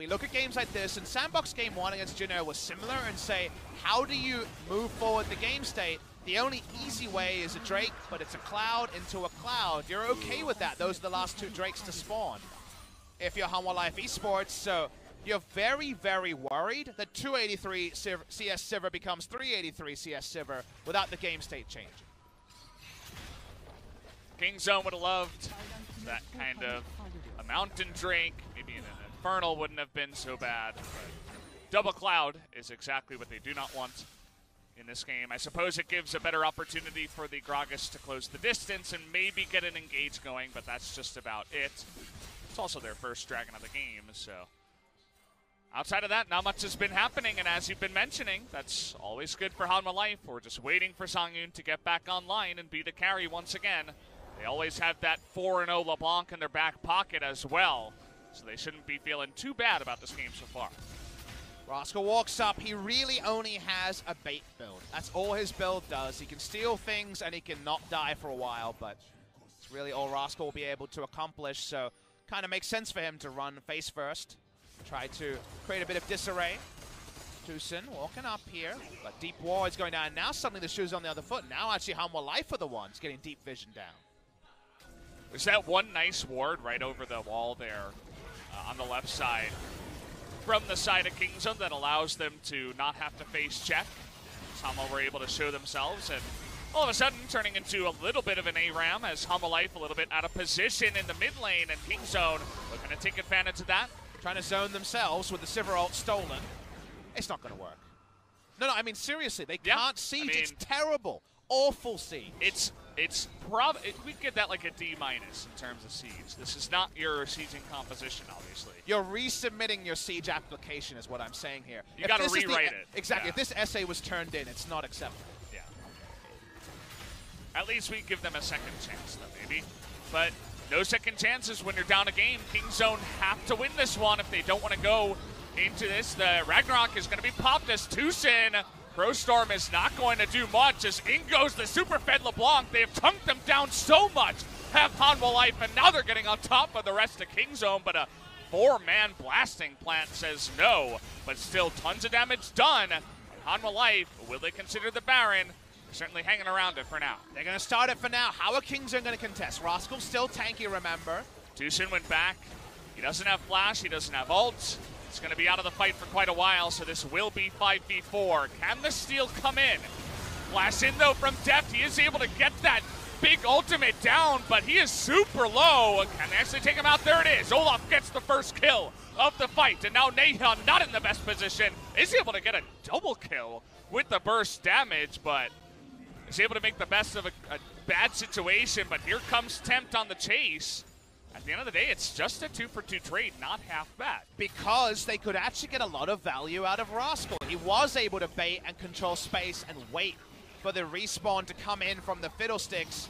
we look at games like this, and Sandbox Game 1 against Juno was similar, and say, how do you move forward the game state? The only easy way is a Drake, but it's a Cloud into a Cloud. You're okay with that. Those are the last 2 Drakes to spawn if you're Hanwha Life Esports. So you're very, very worried that 283 CS Sivir becomes 383 CS Sivir without the game state changing. Kingzone would have loved that kind of a Mountain Drake. Maybe an Infernal wouldn't have been so bad. But double Cloud is exactly what they do not want in this game. I suppose it gives a better opportunity for the Gragas to close the distance and maybe get an engage going, but that's just about it. It's also their first Dragon of the game, so outside of that, not much has been happening, and as you've been mentioning, that's always good for Hanwha Life. We're just waiting for Songyun to get back online and be the carry once again. They always have that 4-0 LeBlanc in their back pocket as well, so they shouldn't be feeling too bad about this game so far. Rascal walks up. He really only has a bait build. That's all his build does. He can steal things and he can not die for a while, but it's really all Rascal will be able to accomplish, so kind of makes sense for him to run face first. Try to create a bit of disarray. Tucson walking up here, but Deep Ward is going down. Now suddenly the shoe's on the other foot. Now actually Hanwha Life are the ones getting Deep Vision down. There's that one nice ward right over the wall there on the left side from the side of Kingzone that allows them to not have to face check. Hanwha were able to show themselves, and all of a sudden turning into a little bit of an ARAM as Hanwha Life a little bit out of position in the mid lane, and Kingzone looking to take advantage of that. Trying to zone themselves with the Sivir ult stolen. It's not going to work. No, I mean, seriously, they can't siege. I mean, it's terrible. Awful siege. We'd give that like a D- in terms of siege. This is not your sieging composition, obviously. You're resubmitting your siege application is what I'm saying here. You got to rewrite it. Exactly. Yeah. If this essay was turned in, it's not acceptable. Yeah. At least we give them a second chance, though, maybe. But no second chances when you're down a game. Kingzone have to win this one if they don't want to go into this. The Ragnarok is going to be popped as Tucson. ProStorm is not going to do much as in goes the super fed LeBlanc. They have chunked them down so much. Have Hanwha Life, and now they're getting on top of the rest of Kingzone, but a 4-man blasting plant says no, but still tons of damage done. Hanwha Life, will they consider the Baron? They're certainly hanging around it for now. They're going to start it for now. How are Kingzone going to contest? Rascal's still tanky, remember. Tucson went back. He doesn't have flash, he doesn't have ult. He's going to be out of the fight for quite a while, so this will be 5v4. Can the steal come in? Flash in, though, from Deft. He is able to get that big ultimate down, but he is super low. Can they actually take him out? There it is. Olaf gets the first kill of the fight, and now Nahon, not in the best position, is able to get a double kill with the burst damage, but is able to make the best of a bad situation. But here comes Tempt on the chase. At the end of the day, it's just a 2-for-2 trade, not half bad. Because they could actually get a lot of value out of Rascal. He was able to bait and control space and wait for the respawn to come in from the Fiddlesticks.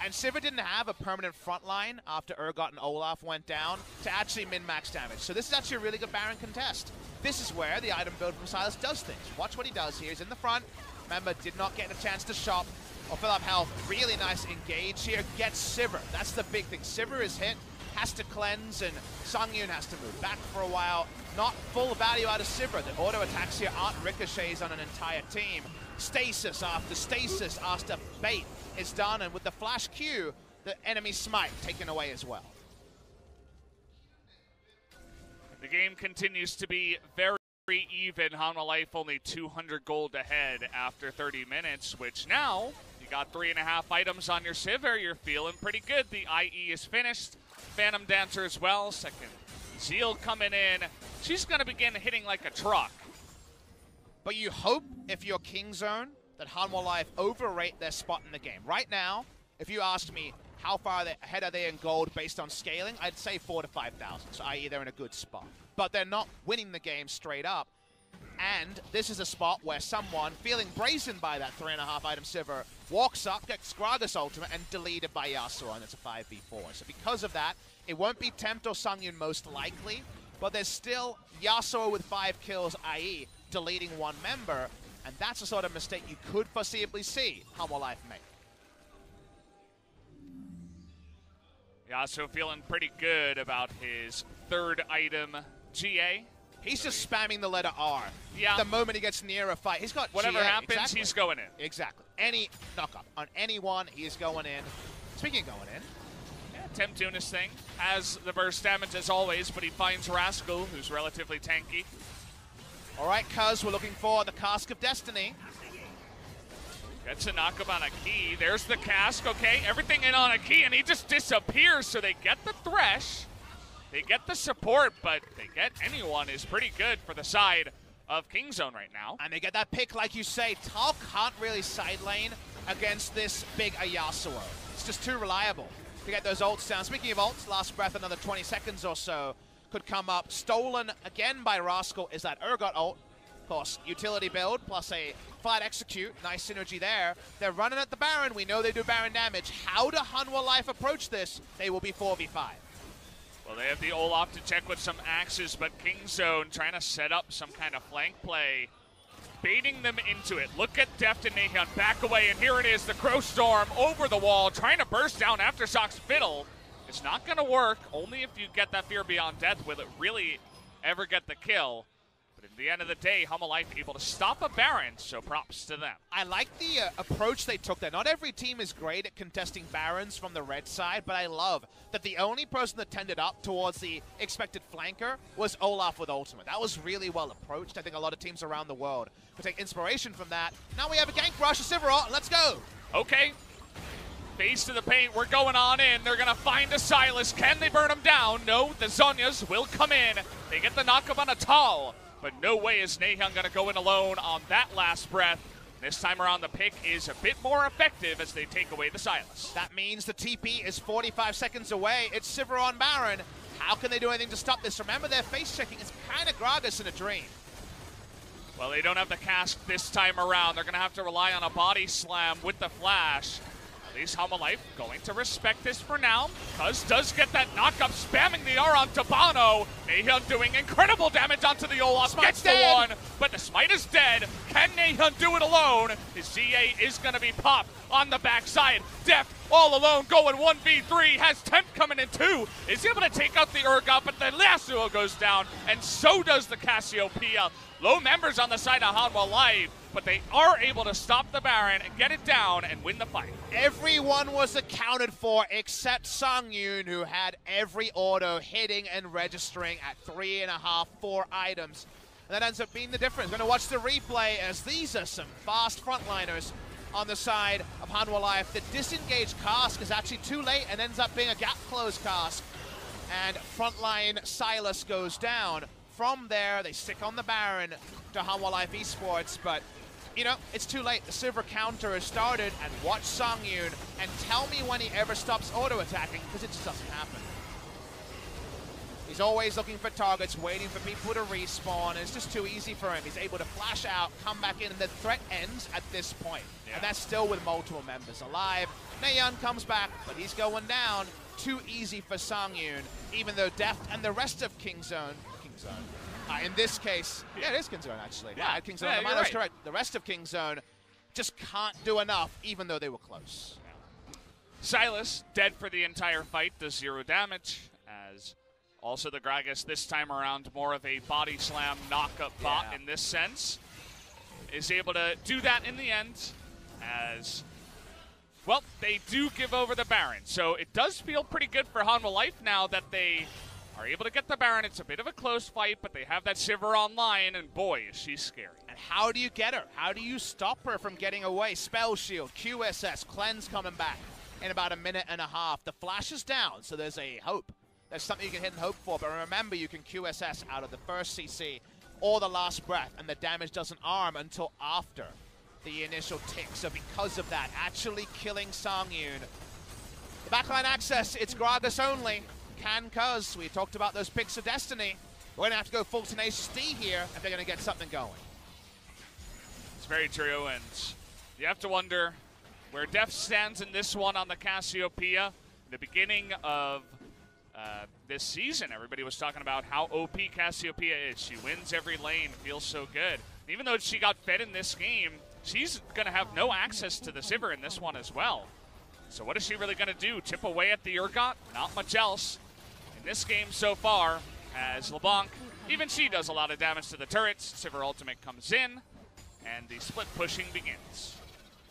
And Sivir didn't have a permanent front line after Urgot and Olaf went down to actually min-max damage. So this is actually a really good Baron contest. This is where the item build from Silas does things. Watch what he does here. He's in the front. Remember, did not get a chance to shop or fill up health. Really nice engage here. Gets Sivir. That's the big thing. Sivir is hit, has to cleanse, and Songyun has to move back for a while. Not full value out of Sivir. The auto attacks here aren't ricochets on an entire team. Stasis after bait is done, and with the flash Q, the enemy smite taken away as well. The game continues to be very even. Hanwha Life only 200 gold ahead after 30 minutes, which now you got 3.5 items on your Sivir. You're feeling pretty good. The IE is finished. Phantom Dancer as well. Second Zeal coming in. She's going to begin hitting like a truck. But you hope, if you're Kingzone, that Hanwha Life overrate their spot in the game. Right now, if you asked me how far ahead are they in gold based on scaling, I'd say 4,000 to 5,000, so i.e. they're in a good spot. But they're not winning the game straight up. And this is a spot where someone, feeling brazen by that 3.5 item Sivir, walks up, gets Gragas ultimate, and deleted by Yasuo, and it's a 5v4. So because of that, it won't be Tempt or Songyun most likely, but there's still Yasuo with 5 kills, i.e. deleting one member, and that's the sort of mistake you could foreseeably see Hanwha Life make. Yasuo feeling pretty good about his third item GA He's just spamming the letter R. Yeah. The moment he gets near a fight, he's got whatever GA, happens, exactly. he's going in. Exactly. Any knockup on anyone, he is going in. Speaking of going in, yeah, Tim Tunis thing has the burst damage as always, but he finds Rascal, who's relatively tanky. all right, cuz we're looking for the Cask of Destiny. Gets a knockup on a key. There's the cask, okay? Everything in on a key, and he just disappears. So they get the Thresh. They get the support, but they get anyone is pretty good for the side of Kingzone right now. And they get that pick, like you say. Tal can't really side lane against this big Yasuo. It's just too reliable to get those ults down. Speaking of ults, last breath, another 20 seconds or so could come up. Stolen again by Rascal is that Urgot ult. Of course, utility build plus a flat execute. Nice synergy there. They're running at the Baron. We know they do Baron damage. How do Hanwha Life approach this? They will be 4v5. Well, they have the Olaf to check with some axes, but Kingzone trying to set up some kind of flank play, baiting them into it. Look at Deft and Nahyun back away, and here it is, the Crow Storm over the wall, trying to burst down Aftershock's Fiddle. It's not going to work, only if you get that Fear Beyond Death. Will it really ever get the kill? But at the end of the day, Hanwha Life able to stop a Baron, so props to them. I like the approach they took there. Not every team is great at contesting Barons from the red side, but I love that the only person that tended up towards the expected flanker was Olaf with ultimate. That was really well approached. I think a lot of teams around the world could take inspiration from that. Now we have a gank rush of Sivir. Let's go. Okay. Face to the paint, we're going on in. They're going to find a Silas. Can they burn him down? No, the Zhonyas will come in. They get the knockup on a Tal. But no way is Nahyun going to go in alone on that last breath. This time around, the pick is a bit more effective as they take away the Silas. That means the TP is 45 seconds away. It's Sivir on Baron. How can they do anything to stop this? Remember, they're face checking. It's kind of Gragas in a dream. Well, they don't have the cask this time around. They're going to have to rely on a body slam with the flash. At least Hanwha Life going to respect this for now. Cuz does get that knockup, spamming the R on Tabano. Nahyun doing incredible damage onto the Olaf. Gets the one, but the Smite is dead. Can Nahyun do it alone? His ZA is going to be popped on the backside. Deft all alone going 1v3. Has Temp coming in too. Is able to take out the Urgot, but the Yasuo goes down, and so does the Cassiopeia. Low members on the side of Hanwha Life, but they are able to stop the Baron and get it down and win the fight. Everyone was accounted for except Songyun, who had every auto hitting and registering at 3.5, 4 items. And that ends up being the difference. Going to watch the replay as these are some fast frontliners on the side of Hanwha Life. The disengaged cask is actually too late and ends up being a gap close cask. And frontline Silas goes down. From there, they stick on the Baron to Hanwha Life Esports, but you know, it's too late. The Sivir counter has started, and watch Songyun and tell me when he ever stops auto-attacking, because it just doesn't happen. He's always looking for targets, waiting for people to respawn, and it's just too easy for him. He's able to flash out, come back in, and the threat ends at this point. Yeah. And that's still with multiple members alive. Nahyun comes back, but he's going down. Too easy for Songyun, even though Deft and the rest of Kingzone, in this case, yeah, it is Kingzone actually. Yeah, Kingzone, yeah, the right. Correct. The rest of Kingzone just can't do enough, even though they were close. Yeah. Silas, dead for the entire fight, does 0 damage, as also the Gragas this time around, more of a body slam knockup bot in this sense, is able to do that in the end, as, well, they do give over the Baron. So it does feel pretty good for Hanwha Life now that they are able to get the Baron. It's a bit of a close fight, but they have that Sivir online, and boy, is she scary. And how do you get her? How do you stop her from getting away? Spell Shield, QSS, Cleanse coming back in about 1.5 minutes. The flash is down, so there's a hope. There's something you can hit and hope for, but remember, you can QSS out of the first CC or the last breath, and the damage doesn't arm until after the initial tick. So because of that, actually killing Songyun. The backline access, it's Gragas only. Can cuz we talked about those picks of destiny. We're gonna have to go full Tenacious D here if they're gonna get something going. It's very true, and you have to wonder where Deft stands in this one on the Cassiopeia. The beginning of this season, everybody was talking about how OP Cassiopeia is. She wins every lane, feels so good. Even though she got fed in this game, she's gonna have no access to the Sivir in this one as well. So what is she really gonna do? Chip away at the Urgot? Not much else in this game so far, as LeBlanc Even she does a lot of damage to the turrets. Sivir ultimate comes in, and the split pushing begins.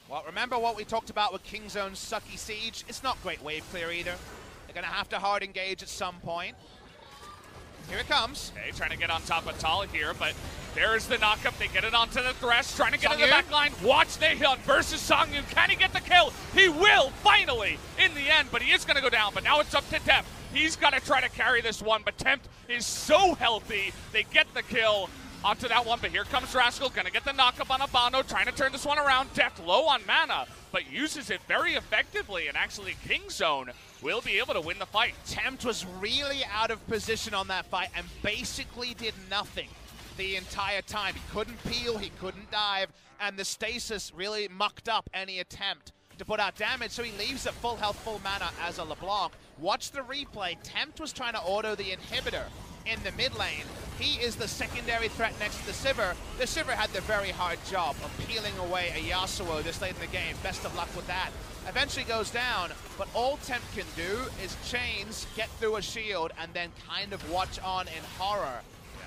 Well, remember what we talked about with Kingzone's sucky siege? It's not great wave clear either. They're going to have to hard engage at some point. Here it comes. Okay, trying to get on top of Tal here, but there's the knockup. They get it onto the Thresh, trying to get in the back line. Watch Nahyun versus Songyun. Can he get the kill? He will, finally, in the end, but he is going to go down. But now it's up to Tempt. He's got to try to carry this one, but Tempt is so healthy. They get the kill onto that one, but here comes Rascal. Going to get the knockup on Abano, trying to turn this one around. Deft low on mana, but uses it very effectively, and actually Kingzone will be able to win the fight. Tempt was really out of position on that fight and basically did nothing the entire time. He couldn't peel, he couldn't dive, and the stasis really mucked up any attempt to put out damage, so he leaves at full health, full mana as a LeBlanc. Watch the replay. Tempt was trying to auto the inhibitor in the mid lane. He is the secondary threat next to the Sivir. The Sivir had the very hard job of peeling away a Yasuo this late in the game. Best of luck with that. Eventually goes down, but all Tempt can do is chains, get through a shield, and then kind of watch on in horror.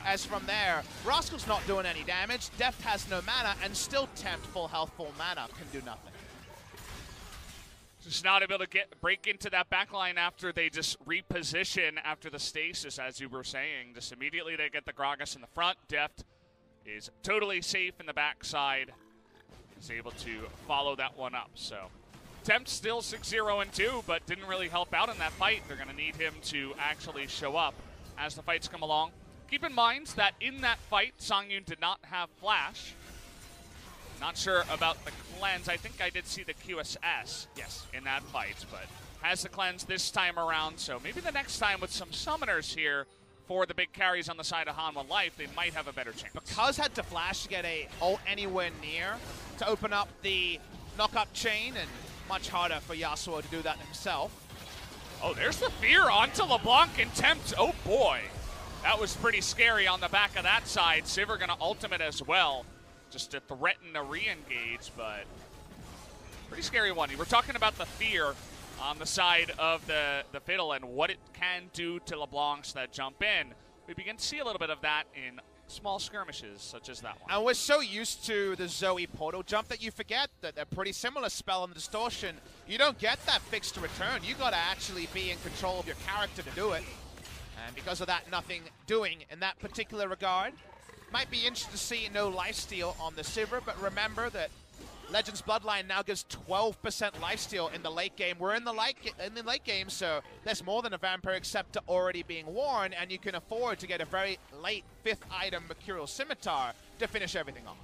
As from there, Rascal's not doing any damage, Deft has no mana, and still Tempt, full health, full mana, can do nothing. Just not able to break into that backline after they just reposition after the stasis, as you were saying. Just immediately they get the Gragas in the front. Deft is totally safe in the backside. Is able to follow that one up. So Tempt still 6-0-2, but didn't really help out in that fight. They're going to need him to actually show up as the fights come along. Keep in mind that in that fight, Songyun did not have Flash. Not sure about the cleanse. I think I did see the QSS in that fight, but has the cleanse this time around. So maybe the next time with some summoners here for the big carries on the side of Hanwha Life, they might have a better chance. Because had to Flash to get a ult anywhere near to open up the knock-up chain, and much harder for Yasuo to do that himself. Oh, there's the fear onto LeBlanc and Tempt. Oh boy, that was pretty scary on the back of that side. Sivir gonna ultimate as well, just to threaten a re-engage, but pretty scary one. We're talking about the fear on the side of the Fiddle and what it can do to LeBlancs that jump in. We begin to see a little bit of that in small skirmishes such as that one. And we're so used to the Zoe portal jump that you forget that they're pretty similar spell and distortion. You don't get that fixed to return. You got to actually be in control of your character to do it. And because of that, nothing doing in that particular regard. Might be interesting to see no lifesteal on the Sivir, but remember that Legends Bloodline now gives 12% lifesteal in the late game. We're in the late game, so there's more than a Vampiric Scepter already being worn, and you can afford to get a very late 5th item Mercurial Scimitar to finish everything off.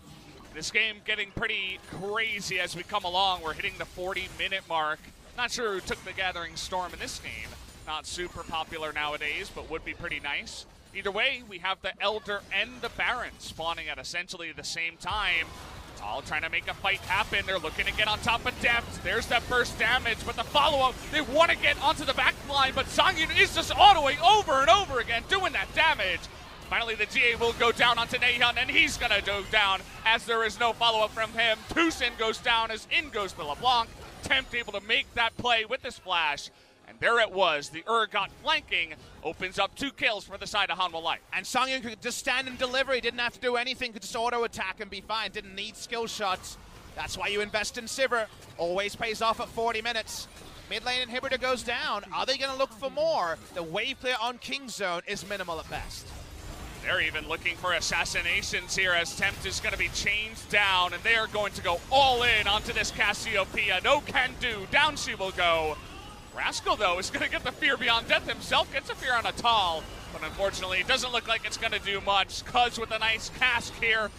This game getting pretty crazy as we come along. We're hitting the 40-minute mark. Not sure who took the Gathering Storm in this game. Not super popular nowadays, but would be pretty nice. Either way, we have the Elder and the Baron spawning at essentially the same time. All trying to make a fight happen. They're looking to get on top of Deft. There's that first damage, but the follow-up, they want to get onto the back line, but Songyun is just autoing over and over again, doing that damage. Finally, the GA will go down onto Nahyun, and he's going to go down as there is no follow-up from him. Tucson goes down as in goes the LeBlanc. Tempt able to make that play with the splash. And there it was. The Urgot flanking opens up 2 kills for the side of Hanwha Life. And Songyun could just stand and deliver. He didn't have to do anything. Could just auto-attack and be fine. Didn't need skill shots. That's why you invest in Sivir. Always pays off at 40 minutes. Mid lane inhibitor goes down. Are they going to look for more? The wave clear on Kingzone is minimal at best. They're even looking for assassinations here as Tempt is going to be chained down, and they are going to go all in onto this Cassiopeia. No can do. Down she will go. Rascal, though, is going to get the Fear Beyond Death himself. Gets a Fear on a Tal, but unfortunately it doesn't look like it's going to do much. Cuz with a nice cask here.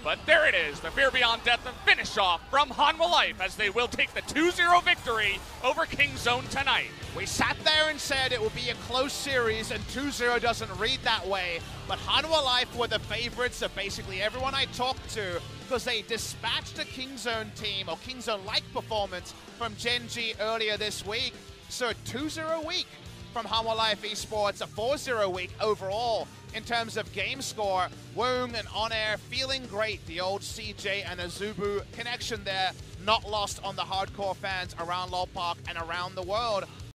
But there it is, the Fear Beyond Death, the finish off from Hanwha Life as they will take the 2-0 victory over Kingzone tonight. We sat there and said it would be a close series, and 2-0 doesn't read that way. But Hanwha Life were the favorites of basically everyone I talked to because they dispatched a Kingzone team, or Kingzone-like performance from Genji earlier this week. So a 2-0 week from Hanwha Life Esports, a 4-0 week overall in terms of game score. Woong and On Air feeling great. The old CJ and Azubu connection there, not lost on the hardcore fans around LoL Park and around the world.